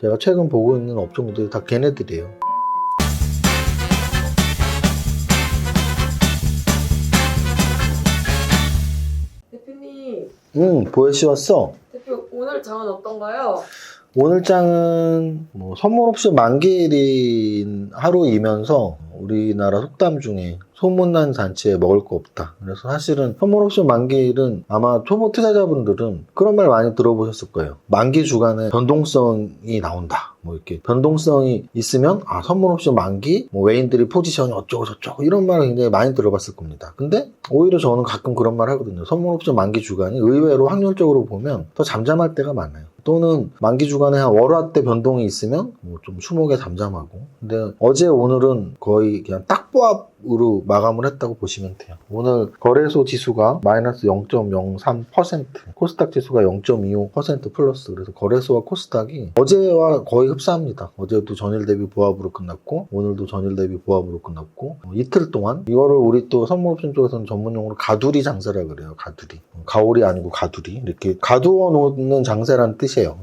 제가 최근 보고 있는 업종들이 다 걔네들이에요. 대표님, 보혜씨 왔어? 대표 오늘 장은 어떤가요? 오늘 장은 뭐 선물 옵션 만기일인 하루이면서 우리나라 속담 중에 소문난 잔치에 먹을 거 없다. 그래서 사실은 선물 옵션 만기일은 아마 초보 투자자분들은 그런 말 많이 들어보셨을 거예요. 만기 주간에 변동성이 나온다. 뭐 이렇게 변동성이 있으면 선물 옵션 만기, 뭐 외인들이 포지션이 어쩌고 저쩌고 이런 말을 굉장히 많이 들어봤을 겁니다. 근데 오히려 저는 가끔 그런 말 하거든요. 선물 옵션 만기 주간이 의외로 확률적으로 보면 더 잠잠할 때가 많아요. 또는 만기 주간에 한 월화 때 변동이 있으면 뭐 좀 추목에 잠잠하고. 근데 어제 오늘은 거의 그냥 딱보합으로 마감을 했다고 보시면 돼요. 오늘 거래소 지수가 마이너스 0.03%, 코스닥 지수가 0.25% 플러스. 그래서 거래소와 코스닥이 어제와 거의 흡사합니다. 어제도 전일 대비 보합으로 끝났고 오늘도 전일 대비 보합으로 끝났고 이틀 동안 이거를 우리 또 선물옵션 쪽에서는 전문용어로 가두리 장세라 그래요. 가두리. 가오리 아니고 가두리. 이렇게 가두어 놓는 장세라는 뜻이에요.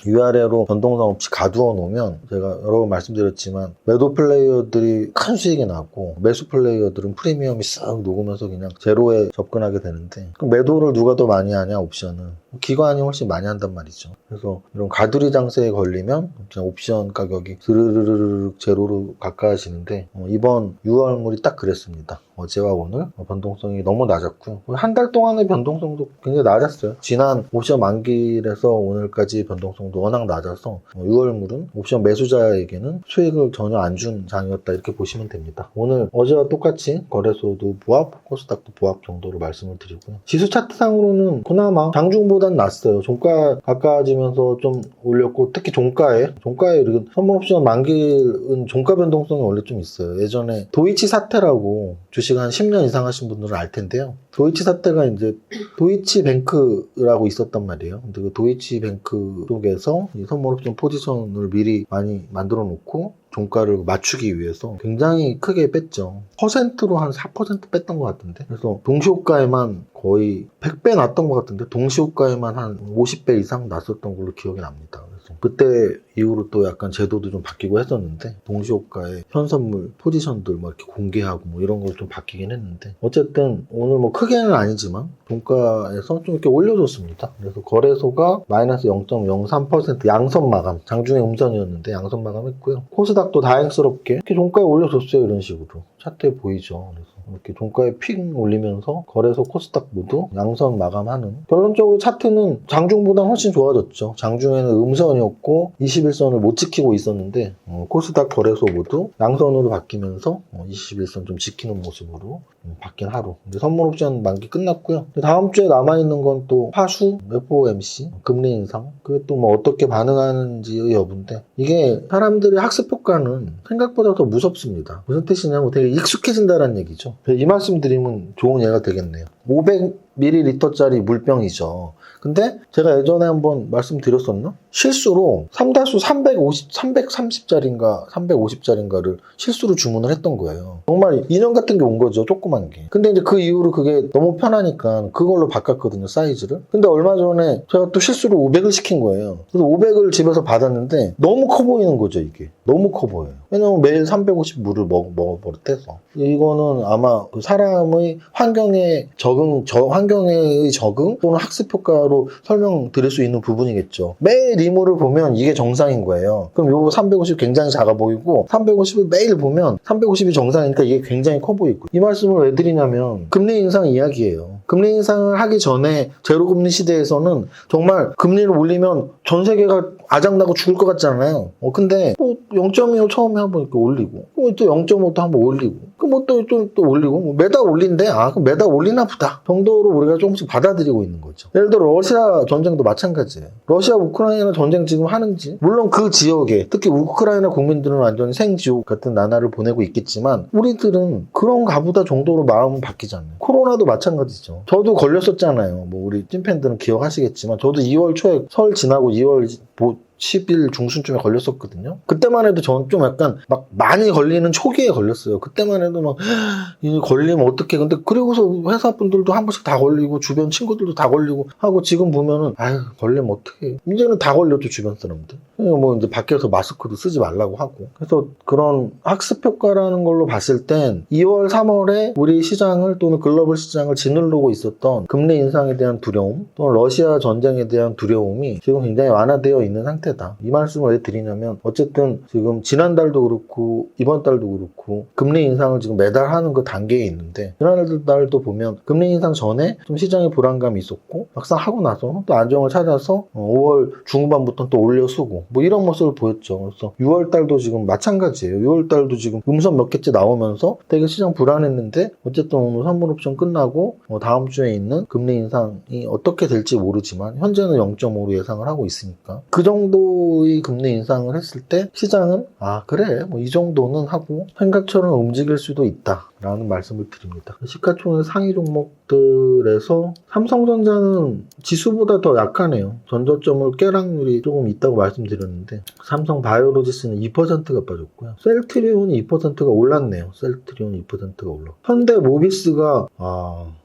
위아래로 변동성 없이 가두어 놓으면 제가 여러 번 말씀드렸지만 매도 플레이어들이 큰 수익이 나고 매수 플레이어들은 프리미엄이 싹 녹으면서 그냥 제로에 접근하게 되는데 그럼 매도를 누가 더 많이 하냐 옵션은 기관이 훨씬 많이 한단 말이죠. 그래서 이런 가두리 장세에 걸리면 그냥 옵션 가격이 스르르르 제로로 가까워지는데 이번 6월물이 딱 그랬습니다. 어제와 오늘 변동성이 너무 낮았고요. 한 달 동안의 변동성도 굉장히 낮았어요. 지난 옵션 만기일에서 오늘까지 변동성도 워낙 낮아서 6월물은 옵션 매수자에게는 수익을 전혀 안 준 장이었다 이렇게 보시면 됩니다. 오늘 어제와 똑같이 거래소도 보합, 코스닥도 보합 정도로 말씀을 드리고요. 지수 차트상으로는 그나마 장중보단 낫어요. 종가 가까워지면서 좀 올렸고 특히 종가에 이렇게 선물옵션 만기일은 종가 변동성이 원래 좀 있어요. 예전에 도이치 사태라고 주식 한 10년 이상 하신 분들은 알 텐데요. 도이치 사태가 이제 도이치뱅크라고 있었단 말이에요. 근데 그 도이치뱅크 쪽에서 이 선물옵션 포지션을 미리 많이 만들어 놓고 종가를 맞추기 위해서 굉장히 크게 뺐죠. 퍼센트로 한 4% 뺐던 것 같은데. 그래서 동시호가에만 거의 100배 났던 것 같은데 동시호가에만 한 50배 이상 났었던 걸로 기억이 납니다. 그래서 그때 이후로 또 약간 제도도 좀 바뀌고 했었는데 동시호가에 현선물 포지션들 막 이렇게 공개하고 뭐 이런 걸 좀 바뀌긴 했는데 어쨌든 오늘 뭐 크게는 아니지만 종가에서 좀 이렇게 올려줬습니다. 그래서 거래소가 마이너스 0.03% 양선 마감, 장중에 음선이었는데 양선 마감했고요. 코스닥도 다행스럽게 이렇게 종가에 올려줬어요. 이런 식으로 차트에 보이죠. 그래서 이렇게 종가에 픽 올리면서 거래소 코스닥 모두 양선 마감하는 결론적으로 차트는 장중보다 훨씬 좋아졌죠. 장중에는 음선이었고 21선을 못 지키고 있었는데 코스닥 거래소 모두 양선으로 바뀌면서 21선 좀 지키는 모습으로 바뀐 하루. 이제 선물옵션 만기 끝났고요. 다음 주에 남아있는 건 또 화수, FOMC, 금리 인상, 그게 또 뭐 어떻게 반응하는지의 여부인데 이게 사람들의 학습 효과는 생각보다 더 무섭습니다. 무슨 뜻이냐면 되게 익숙해진다는 얘기죠. 이 말씀 드리면 좋은 예가 되겠네요. 500ml짜리 물병이죠. 근데 제가 예전에 한번 말씀드렸었나? 실수로 3-330짜리인가 350짜리인가를 실수로 주문을 했던 거예요. 정말 인형 같은 게 온 거죠. 조그만 게. 근데 이제 그 이후로 그게 너무 편하니까 그걸로 바꿨거든요. 사이즈를. 근데 얼마 전에 제가 또 실수로 500을 시킨 거예요. 그래서 500을 집에서 받았는데 너무 커 보이는 거죠. 이게. 너무 커 보여요. 왜냐면 매일 350 물을 먹어버릇해서. 이거는 아마 그 사람의 환경의 적응 또는 학습 효과로 설명드릴 수 있는 부분이겠죠. 매일 이물을 보면 이게 정상인 거예요. 그럼 요거 350 굉장히 작아 보이고 350을 매일 보면 350이 정상이니까 이게 굉장히 커 보이고. 이 말씀을 왜 드리냐면 금리 인상 이야기예요. 금리 인상을 하기 전에 제로금리 시대에서는 정말 금리를 올리면 전 세계가 아작나고 죽을 것 같잖아요. 근데 뭐 0.25 처음에 한번 이렇게 올리고 또 0.5도 한번 올리고 뭐 또 올리고 뭐 매달 올린대. 그럼 매달 올리나 보다 정도로 우리가 조금씩 받아들이고 있는 거죠. 예를 들어 러시아 전쟁도 마찬가지예요. 러시아 우크라이나 전쟁 지금 하는지 물론 그 지역에 특히 우크라이나 국민들은 완전 생지옥 같은 나날을 보내고 있겠지만 우리들은 그런 가보다 정도로 마음은 바뀌잖아요. 코로나도 마찬가지죠. 저도 걸렸었잖아요. 뭐 우리 찐팬들은 기억하시겠지만 저도 2월 초에 설 지나고 2월 10일 중순쯤에 걸렸었거든요. 그때만 해도 저는 좀 약간 막 많이 걸리는 초기에 걸렸어요. 그때만 해도 막 이 걸리면 어떡해. 근데 그리고서 회사 분들도 한 번씩 다 걸리고 주변 친구들도 다 걸리고 하고 지금 보면은 아유 걸리면 어떡해. 이제는 다 걸렸죠 주변 사람들. 뭐 이제 밖에서 마스크도 쓰지 말라고 하고. 그래서 그런 학습 효과라는 걸로 봤을 땐 2월, 3월에 우리 시장을 또는 글로벌 시장을 짓누르고 있었던 금리 인상에 대한 두려움 또는 러시아 전쟁에 대한 두려움이 지금 굉장히 완화되어 있는 상태다. 이 말씀을 왜 드리냐면 어쨌든 지금 지난달도 그렇고 이번 달도 그렇고 금리 인상을 지금 매달 하는 그 단계에 있는데 지난달도 보면 금리 인상 전에 좀 시장에 불안감이 있었고 막상 하고 나서 또 안정을 찾아서 5월 중반부터 또 올려쓰고 뭐 이런 모습을 보였죠. 그래서 6월 달도 지금 마찬가지예요. 6월 달도 지금 음선 몇 개째 나오면서 되게 시장 불안했는데 어쨌든 오늘 선물 옵션 끝나고 다음 주에 있는 금리 인상이 어떻게 될지 모르지만 현재는 0.5로 예상을 하고 있으니까 그 정도의 금리 인상을 했을 때 시장은 아 그래 뭐 이 정도는 하고 생각처럼 움직일 수도 있다라는 말씀을 드립니다. 시가총액 상위 종목들에서 삼성전자는 지수보다 더 약하네요. 전저점을 깨락률이 조금 있다고 말씀드렸는데 삼성 바이오로지스는 2%가 빠졌고요. 셀트리온이 2%가 올랐네요. 셀트리온 2%가 올랐고 현대모비스가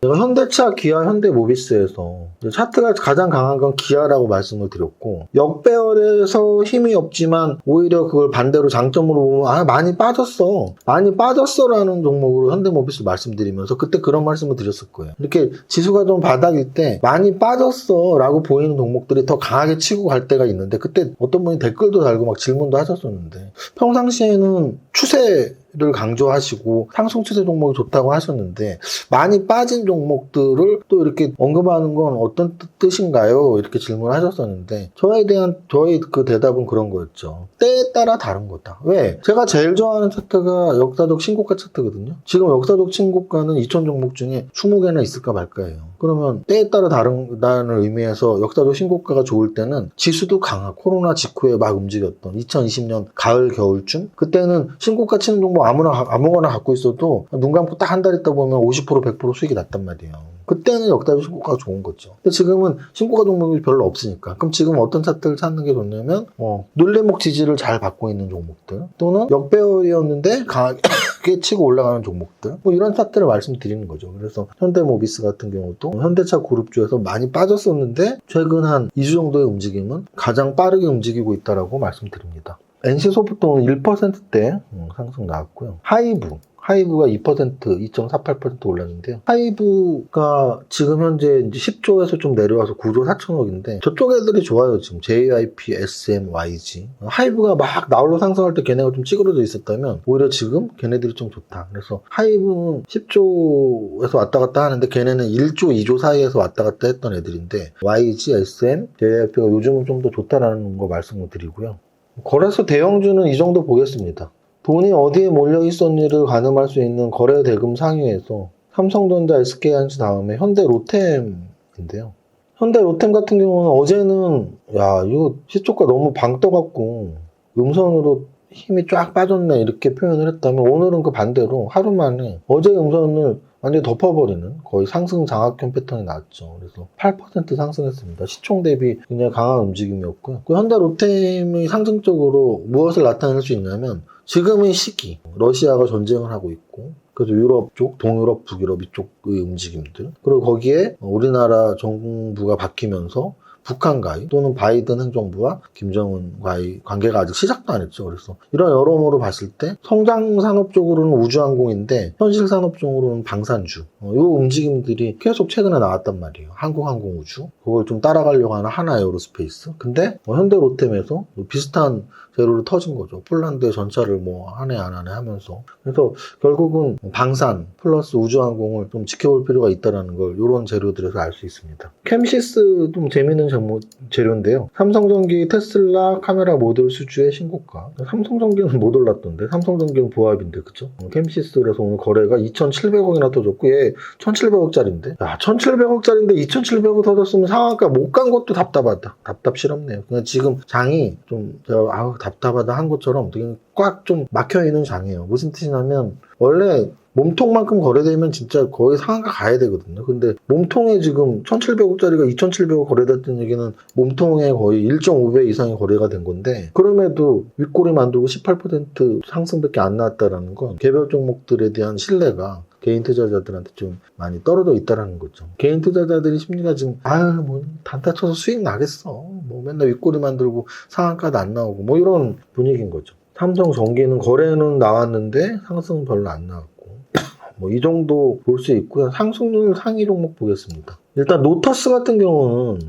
제가 현대차, 기아, 현대모비스에서 차트가 가장 강한 건 기아라고 말씀을 드렸고 역배열에서 힘이 없지만 오히려 그걸 반대로 장점으로 보면 많이 빠졌어. 많이 빠졌어라는 종목으로 현대모비스 말씀드리면서 그때 그런 말씀을 드렸을 거예요. 이렇게 지수가 좀 바닥일 때 많이 빠졌어 라고 보이는 종목들이 더 강하게 치고 갈 때가 있는데 그때 어떤 분이 댓글도 달고 막 질문도 하셨었는데 평상시에는 추세를 강조하시고 상승 추세 종목이 좋다고 하셨는데 많이 빠진 종목들을 또 이렇게 언급하는 건 어떤 뜻인가요? 이렇게 질문하셨었는데 저의 그 대답은 그런 거였죠. 때에 따라 다른 거다. 왜? 제가 제일 좋아하는 차트가 역사적 신고가 차트거든요. 지금 역사적 신고가는 2000 종목 중에 20개나 있을까 말까예요. 그러면 때에 따라 다르다는 의미에서 역사적 신고가가 좋을 때는 지수도 강하고 코로나 직후에 막 움직였던 2020년 가을 겨울쯤 그때는 신고가 치는 종목 아무거나 갖고 있어도 눈 감고 딱 한 달 있다 보면 50% 100% 수익이 났단 말이에요. 그때는 역사적 신고가가 좋은 거죠. 근데 지금은 신고가 종목이 별로 없으니까 그럼 지금 어떤 차트를 찾는 게 좋냐면 눌림목 지지를 잘 받고 있는 종목들 또는 역배열이었는데 강하게 치고 올라가는 종목들 뭐 이런 차트를 말씀드리는 거죠. 그래서 현대모비스 같은 경우도 현대차 그룹주에서 많이 빠졌었는데 최근 한 2주 정도의 움직임은 가장 빠르게 움직이고 있다라고 말씀드립니다. NC소프트는 1%대 상승 나왔고요. 하이브가 2%, 2.48% 올랐는데요. 하이브가 지금 현재 이제 10조에서 좀 내려와서 9조 4천억인데 저쪽 애들이 좋아요. 지금 JYP, SM, YG. 하이브가 막 나홀로 상승할 때 걔네가 좀 찌그러져 있었다면 오히려 지금 걔네들이 좀 좋다. 그래서 하이브는 10조에서 왔다 갔다 하는데 걔네는 1조, 2조 사이에서 왔다 갔다 했던 애들인데 YG, SM, JYP가 요즘은 좀 더 좋다라는 거 말씀을 드리고요. 거래소 대형주는 이 정도 보겠습니다. 돈이 어디에 몰려 있었는지를 가늠할 수 있는 거래 대금 상위에서 삼성전자, SK하이닉스 다음에 현대로템인데요. 현대로템 같은 경우는 어제는 이거 시초가 너무 방 떠갖고 음선으로 힘이 쫙 빠졌네 이렇게 표현을 했다면 오늘은 그 반대로 하루 만에 어제 음선을 완전히 덮어버리는 거의 상승 장악형 패턴이 나왔죠. 그래서 8% 상승했습니다. 시총 대비 굉장히 강한 움직임이었고요. 그 현대로템이 상승적으로 무엇을 나타낼 수 있냐면 지금의 시기, 러시아가 전쟁을 하고 있고 그래서 유럽 쪽, 동유럽, 북유럽 이쪽의 움직임들 그리고 거기에 우리나라 정부가 바뀌면서 북한과의 또는 바이든 행정부와 김정은과의 관계가 아직 시작도 안 했죠. 그래서 이런 여러모로 봤을 때 성장 산업 쪽으로는 우주항공인데 현실 산업 쪽으로는 방산주 이 움직임들이 계속 최근에 나왔단 말이에요. 한국항공우주 그걸 좀 따라가려고 하는 하나에어로스페이스 근데 현대로템에서 비슷한 재료로 터진 거죠. 폴란드의 전차를 한 해 안 하네 하면서 그래서 결국은 방산 플러스 우주항공을 좀 지켜볼 필요가 있다는 걸 이런 재료들에서 알 수 있습니다. 캠시스 좀 재미있는 재료인데요. 삼성전기, 테슬라, 카메라 모듈 수주의 신고가. 삼성전기는 못 올랐던데 삼성전기는 보합인데 그쵸? 캠시스 그래서 오늘 거래가 2,700억이나 터졌고 얘 1,700억짜리인데 1,700억짜리인데 2,700억 터졌으면 상한가 못 간 것도 답답하다. 답답스럽네요. 그냥 지금 장이 좀 답답하다 한 것처럼 되게 꽉 좀 막혀있는 장이에요. 무슨 뜻이냐면 원래 몸통만큼 거래되면 진짜 거의 상한가 가야 되거든요. 근데 몸통에 지금 1,700억짜리가 2,700억 거래됐다는 얘기는 몸통에 거의 1.5배 이상의 거래가 된 건데, 그럼에도 윗꼬리 만들고 18% 상승밖에 안 나왔다라는 건 개별 종목들에 대한 신뢰가 개인 투자자들한테 좀 많이 떨어져 있다라는 거죠. 개인 투자자들이 심리가 지금 뭐 단타 쳐서 수익 나겠어. 뭐 맨날 윗꼬리 만들고 상한가도 안 나오고 뭐 이런 분위기인 거죠. 삼성전기는 거래는 나왔는데 상승은 별로 안 나왔고 뭐 이 정도 볼 수 있고요. 상승률 상위 종목 보겠습니다. 일단 노터스 같은 경우는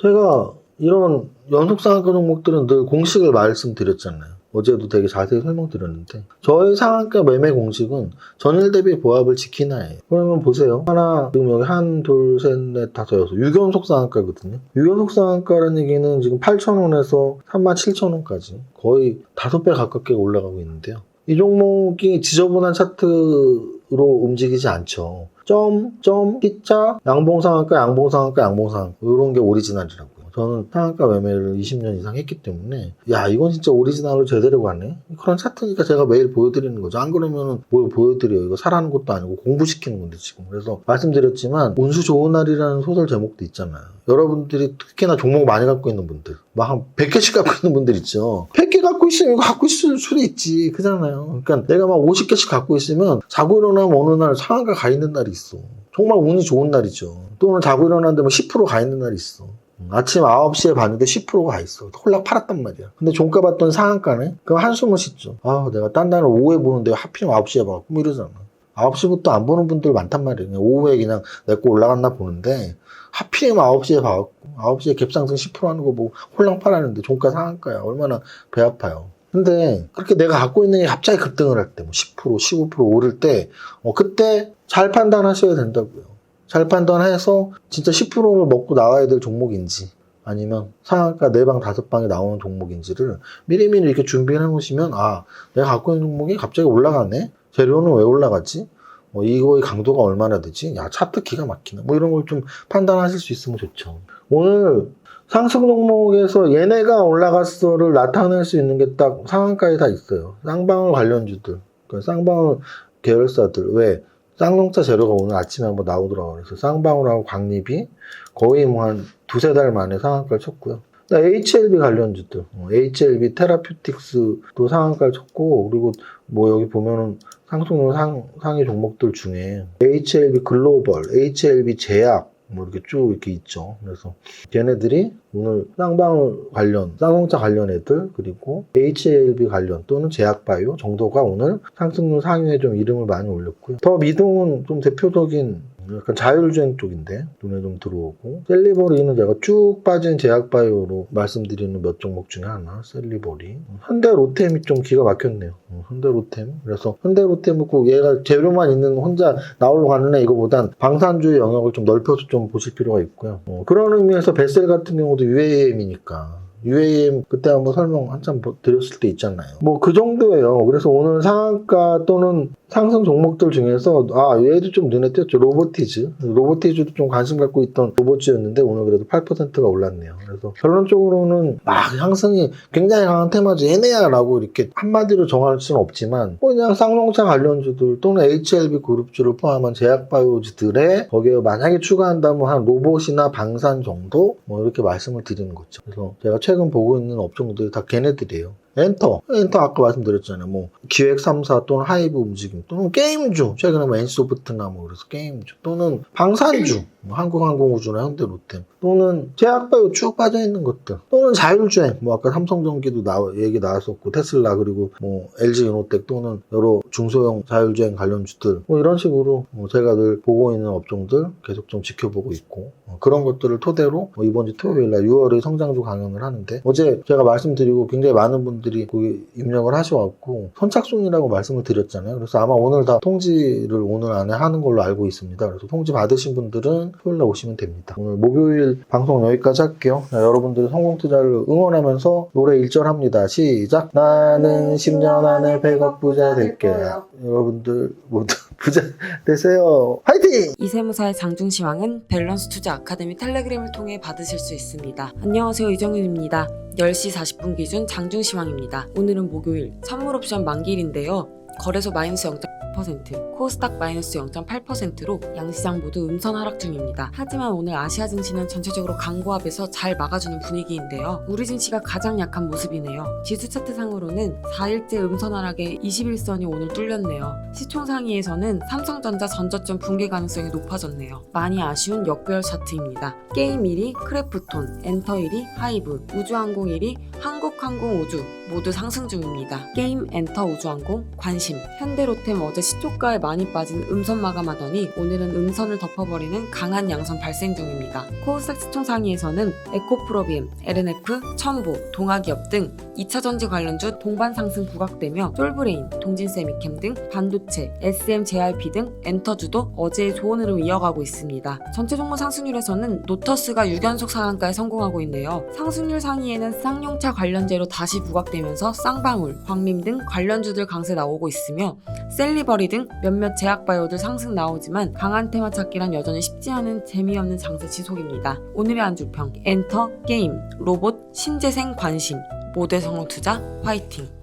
제가 이런 연속 상한가 종목들은 늘 공식을 말씀드렸잖아요. 어제도 되게 자세히 설명드렸는데 저희 상한가 매매 공식은 전일 대비 보합을 지키나예요. 그러면 보세요. 하나, 지금 여기 한, 둘, 셋, 넷, 다섯, 여섯 6연속 상한가거든요. 6연속 상한가라는 얘기는 지금 8,000원에서 37,000원까지 거의 5배 가깝게 올라가고 있는데요. 이 종목이 지저분한 차트로 움직이지 않죠. T자, 양봉상한가, 양봉상한가, 양봉상한가 이런 게 오리지널이라고요. 저는 상한가 매매를 20년 이상 했기 때문에 이건 진짜 오리지널로 제대로 가네. 그런 차트니까 제가 매일 보여드리는 거죠. 안 그러면은 뭘 보여드려요. 이거 사라는 것도 아니고 공부시키는 건데 지금. 그래서 말씀드렸지만 운수 좋은 날이라는 소설 제목도 있잖아요. 여러분들이 특히나 종목 많이 갖고 있는 분들 막 한 100개씩 갖고 있는 분들 있죠. 100개 갖고 있으면 이거 갖고 있을 수도 있지. 그잖아요. 그러니까 내가 막 50개씩 갖고 있으면 자고 일어나면 어느 날 상한가 가 있는 날이 있어. 정말 운이 좋은 날이죠. 또는 자고 일어났는데 뭐 10%가 있는 날이 있어. 아침 9시에 봤는데 10%가 가 있어. 홀락 팔았단 말이야. 근데 종가 봤더니 상한가네? 그럼 한숨을 쉬죠. 내가 딴 날은 오후에 보는데 하필 9시에 봐갖고 뭐 이러잖아. 9시부터 안 보는 분들 많단 말이에요. 오후에 그냥 내 거 올라갔나 보는데 하필이면 9시에 봐갖고 9시에 갭상승 10% 하는 거 보고 홀랑 팔았는데 종가 상한가야. 얼마나 배 아파요. 근데 그렇게 내가 갖고 있는 게 갑자기 급등을 할 때 뭐 10%, 15% 오를 때 그때 잘 판단하셔야 된다고요. 잘 판단해서 진짜 10%를 먹고 나와야 될 종목인지 아니면 상한가 4방 5방에 나오는 종목인지를 미리미리 이렇게 준비해 놓으시면 내가 갖고 있는 종목이 갑자기 올라가네? 재료는 왜 올라갔지? 이거의 강도가 얼마나 되지? 차트 기가 막히네. 뭐 이런 걸 좀 판단하실 수 있으면 좋죠. 오늘 상승 종목에서 얘네가 올라갔어를 나타낼 수 있는 게 딱 상한가에 다 있어요. 쌍방울 관련주들, 그러니까 쌍방울 계열사들. 왜? 쌍용차 재료가 오늘 아침에 한번 나오더라고요. 그래서 쌍방울하고 광립이 거의 뭐 한 2-3달 만에 상한가를 쳤고요. HLB 관련주들, HLB 테라퓨틱스도 상한가를 쳤고, 그리고 뭐 여기 보면은 상승률 상위 종목들 중에 HLB 글로벌, HLB 제약, 뭐 이렇게 쭉 이렇게 있죠. 그래서 걔네들이 오늘 쌍방울 관련, 쌍용차 관련 애들, 그리고 HLB 관련 또는 제약바이오 정도가 오늘 상승률 상위에 좀 이름을 많이 올렸고요. 더 미동은 좀 대표적인 약간 자율주행 쪽인데 눈에 좀 들어오고, 셀리버리는 제가 쭉 빠진 제약바이오로 말씀드리는 몇 종목 중에 하나, 셀리버리. 현대로템이 좀 기가 막혔네요. 현대로템. 그래서 현대로템은 꼭 얘가 재료만 있는 혼자 나오려고 가는 애 이거보단 방산주의 영역을 좀 넓혀서 좀 보실 필요가 있고요. 그런 의미에서 베셀 같은 경우도 UAM이니까 UAM 그때 한번 설명 한참 드렸을 때 있잖아요. 뭐 그 정도예요. 그래서 오늘 상한가 또는 상승 종목들 중에서 얘도 좀 눈에 띄었죠. 로보티즈도 좀 관심 갖고 있던 로봇주였는데 오늘 그래도 8%가 올랐네요. 그래서 결론적으로는 상승이 굉장히 강한 테마주 얘네야 라고 이렇게 한마디로 정할 수는 없지만 그냥 쌍용차 관련주들 또는 HLB 그룹주를 포함한 제약바이오주들에 거기에 만약에 추가한다면 한 로봇이나 방산 정도 뭐 이렇게 말씀을 드리는 거죠. 그래서 제가 최근 보고 있는 업종들이 다 걔네들이에요. 엔터 아까 말씀드렸잖아요. 뭐 기획 3사 또는 하이브 움직임 또는 게임주, 최근에 뭐 NC소프트나 뭐 그래서 게임주 또는 방산주, 뭐 한국항공우주나 현대로템 또는 제약바이오 쭉 빠져있는 것들 또는 자율주행, 뭐 아까 삼성전기도 얘기 나왔었고 테슬라 그리고 뭐 LG이노텍 또는 여러 중소형 자율주행 관련주들 뭐 이런 식으로 제가 늘 보고 있는 업종들 계속 좀 지켜보고 있고 그런 것들을 토대로 이번 주 토요일날 6월에 성장주 강연을 하는데 어제 제가 말씀드리고 굉장히 많은 분들이 거기 입력을 하셔갖고 선착순이라고 말씀을 드렸잖아요. 그래서 아마 오늘 다 통지를 오늘 안에 하는 걸로 알고 있습니다. 그래서 통지 받으신 분들은 토요일날 오시면 됩니다. 오늘 목요일 방송 여기까지 할게요. 여러분들의 성공투자를 응원하면서 노래 1절 합니다. 시작! 나는 10년 안에 100억 부자 될게요. 여러분들 모두 부자 되세요. 화이팅! 이세무사의 장중시황은 밸런스 투자 아카데미 텔레그램을 통해 받으실 수 있습니다. 안녕하세요, 이정윤입니다. 10시 40분 기준 장중시황입니다. 오늘은 목요일 선물옵션 만기일인데요. 거래소 마이너스 0. 0.9%, 코스닥 마이너스 0.8%로 양시장 모두 음선 하락 중입니다. 하지만 오늘 아시아 증시는 전체적으로 강보합에서 잘 막아주는 분위기인데요. 우리 증시가 가장 약한 모습이네요. 지수 차트상으로는 4일째 음선 하락에 21선이 오늘 뚫렸네요. 시총 상위에서는 삼성전자 전저점 붕괴 가능성이 높아졌네요. 많이 아쉬운 역배열 차트입니다. 게임 1위 크래프톤, 엔터 1위 하이브, 우주항공 1위 한국항공우주 모두 상승 중입니다. 게임, 엔터, 우주항공, 관심, 현대로템 어제 시초가에 많이 빠진 음선 마감하더니 오늘은 음선을 덮어버리는 강한 양선 발생 중입니다. 코스닥 시총 상위에서는 에코프로비엠, LNF, 첨보, 동아기업 등 2차전지 관련주 동반 상승 부각되며 솔브레인, 동진세미캠 등 반도체, SMJRP 등 엔터주도 어제의 좋은 흐름 이어가고 있습니다. 전체 종목 상승률에서는 노터스가 6연속 상한가에 성공하고 있는데요. 상승률 상위에는 쌍용차 관련재로 다시 부각되면서 쌍방울, 광림 등 관련주들 강세 나오고 있으며 셀리버리 등 몇몇 제약바이오들 상승 나오지만 강한 테마 찾기란 여전히 쉽지 않은 재미없는 장세 지속입니다. 오늘의 안주평 엔터, 게임, 로봇, 신재생, 관심 모두의 성공투자 화이팅!